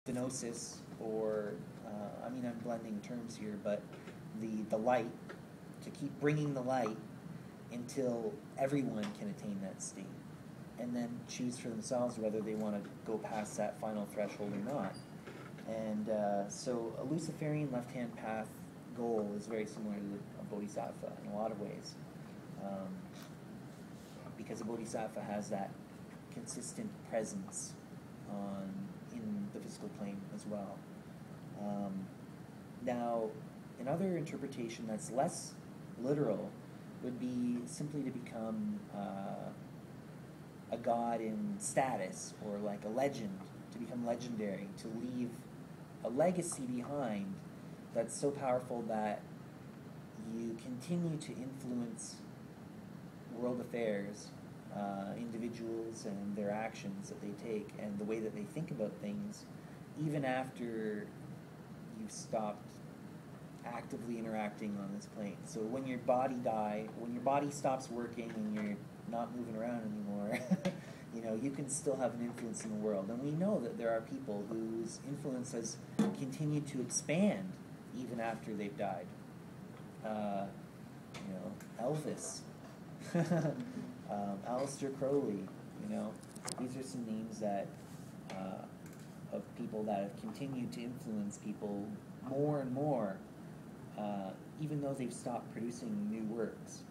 apotheosis, or I mean, I'm blending terms here, but the light, to keep bringing the light until everyone can attain that state, and then choose for themselves whether they want to go past that final threshold or not. And so a Luciferian left-hand path goal is very similar to a bodhisattva in a lot of ways, because a bodhisattva has that consistent presence in the physical plane as well. Now, another interpretation that's less literal would be simply to become a god in status, or like a legend, to become legendary, to leave a legacy behind that's so powerful that you continue to influence world affairs, individuals and their actions that they take, and the way that they think about things, even after you've stopped actively interacting on this plane. So when your body stops working and you're not moving around anymore, you can still have an influence in the world. And we know that there are people whose influence has continued to expand even after they've died. Elvis, Aleister Crowley, these are some names that of people that have continued to influence people more and more, even though they've stopped producing new works.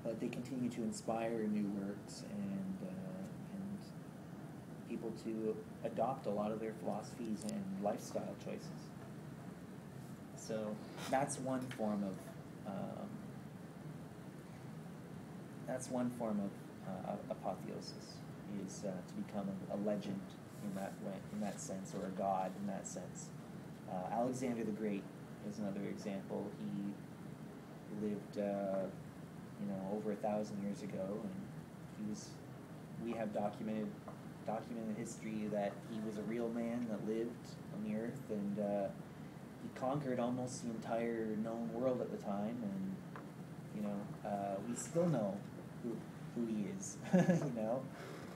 But they continue to inspire new works and people to adopt a lot of their philosophies and lifestyle choices. So that's one form of apotheosis, is to become a legend in that way, in that sense, or a god in that sense. Alexander the Great is another example. He lived, over 1,000 years ago, and we have documented history that he was a real man that lived on the earth, and he conquered almost the entire known world at the time, and we still know who he is.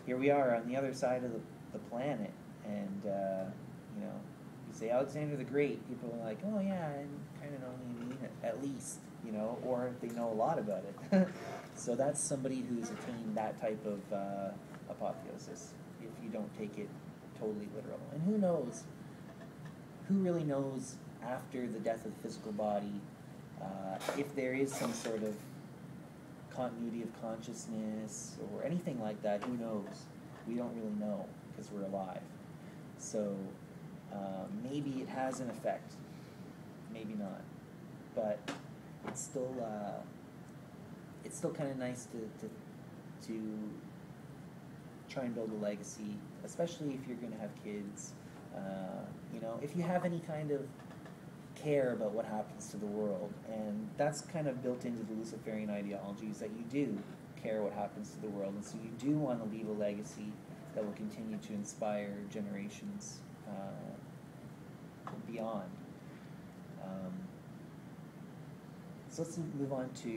Here we are on the other side of the planet, and you say Alexander the Great, people are like, oh yeah, I kind of know who you mean, at least, or they know a lot about it. So that's somebody who's attained that type of apotheosis, if you don't take it totally literal. And who really knows after the death of the physical body, if there is some sort of continuity of consciousness or anything like that. Who knows? We don't really know because we're alive. So maybe it has an effect, maybe not, but it's still kind of nice to try and build a legacy, especially if you're going to have kids. If you have any kind of care about what happens to the world, and that's kind of built into the Luciferian ideology, is that you do care what happens to the world, and so you do want to leave a legacy that will continue to inspire generations beyond. So let's move on to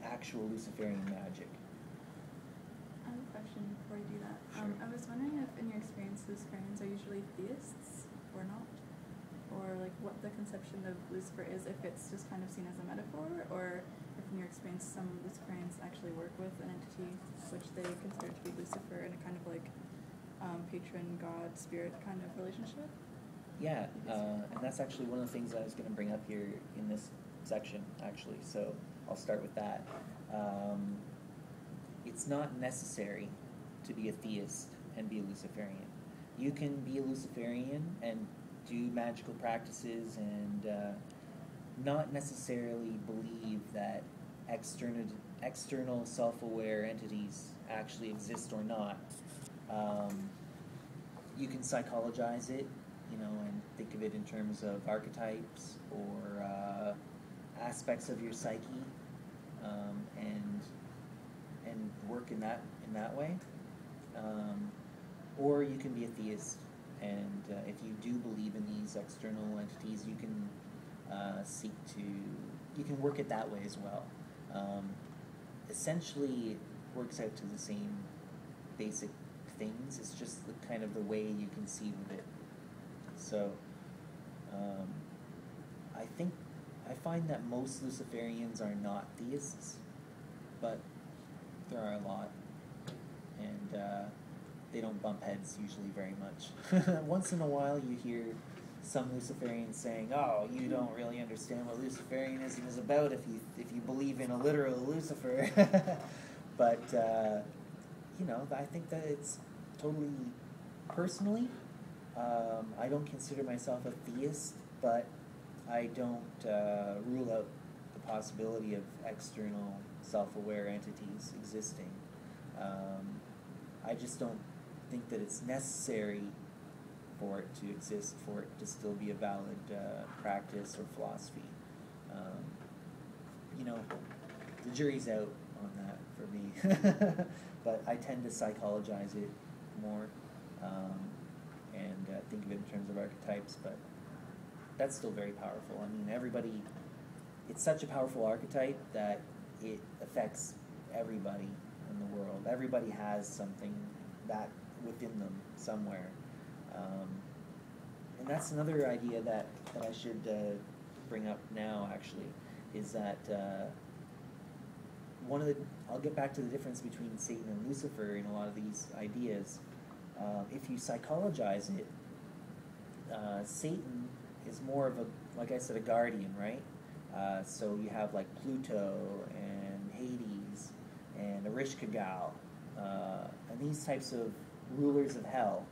actual Luciferian magic. I have a question before you do that. Sure. I was wondering if, in your experience, Luciferians are usually theists or not? Or like what the conception of Lucifer is, if it's just kind of seen as a metaphor, or if in your experience some Luciferians actually work with an entity which they consider to be Lucifer in a kind of like patron, God, spirit kind of relationship? Yeah, and that's actually one of the things I was going to bring up here in this section, actually, so I'll start with that. It's not necessary to be a theist and be a Luciferian. You can be a Luciferian and do magical practices and not necessarily believe that external self-aware entities actually exist or not. You can psychologize it, and think of it in terms of archetypes or aspects of your psyche, and work in that way. Or you can be a theist, and if you do believe in these external entities, you can you can work it that way as well. Essentially, it works out to the same basic things. It's just the kind of the way you conceive of it. So, I find that most Luciferians are not theists, but there are a lot, and they don't bump heads usually very much. Once in a while you hear some Luciferians saying, "Oh, you don't really understand what Luciferianism is about if you believe in a literal Lucifer." But I think that it's totally personally. I don't consider myself a theist, but I don't rule out the possibility of external self-aware entities existing. I just don't think that it's necessary for it to exist, for it to still be a valid practice or philosophy. The jury's out on that for me. But I tend to psychologize it more and think of it in terms of archetypes, but that's still very powerful. I mean, it's such a powerful archetype that it affects everybody in the world. Everybody has something that within them somewhere. And that's another idea that I should bring up now, actually, is that I'll get back to the difference between Satan and Lucifer in a lot of these ideas. If you psychologize it, Satan is more of like I said, a guardian, right? So you have like Pluto and Hades and Erishkigal, and these types of rulers of hell,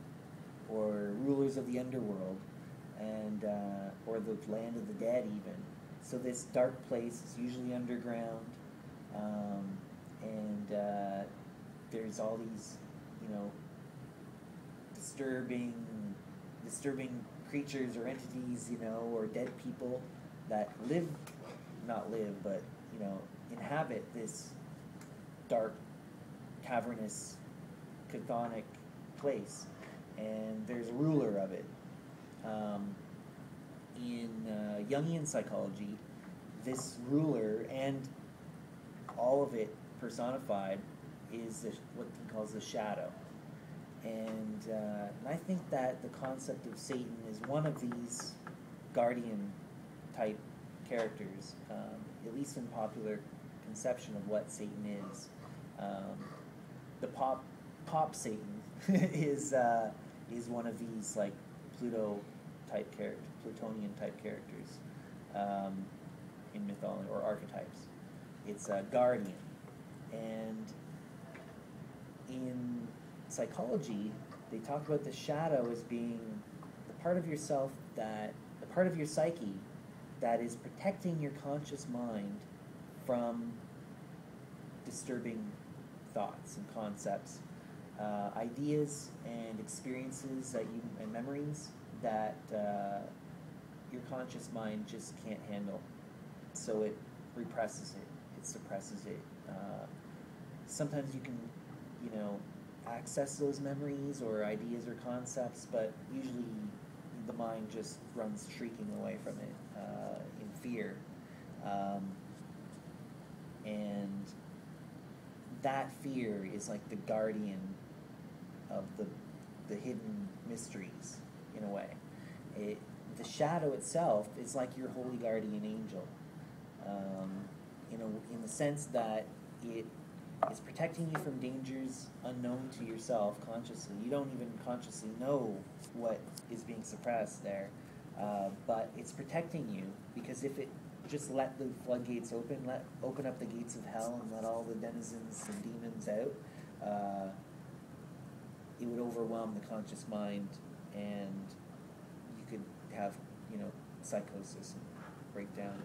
or rulers of the underworld, and or the land of the dead even. So this dark place is usually underground, and there's all these, disturbing creatures or entities, or dead people that inhabit this dark, cavernous, chthonic place, and there's a ruler of it. In Jungian psychology, this ruler, and all of it personified, is what he calls the shadow. And I think that the concept of Satan is one of these guardian-type characters, at least in popular conception of what Satan is. The pop Satan is one of these like Plutonian-type characters in mythology, or archetypes. It's a guardian, and in psychology, they talk about the shadow as being the part of yourself the part of your psyche that is protecting your conscious mind from disturbing thoughts and concepts, ideas and experiences and memories that your conscious mind just can't handle. So it represses it, it suppresses it. Sometimes you can, access those memories or ideas or concepts, but usually the mind just runs shrieking away from it in fear. And that fear is like the guardian of the hidden mysteries, in a way. The shadow itself is like your holy guardian angel, in the sense that it is protecting you from dangers unknown to yourself consciously. You don't even consciously know what is being suppressed there, but it's protecting you, because if it just let the floodgates open up the gates of hell and let all the denizens and demons out, it would overwhelm the conscious mind, and you could have, psychosis and breakdown.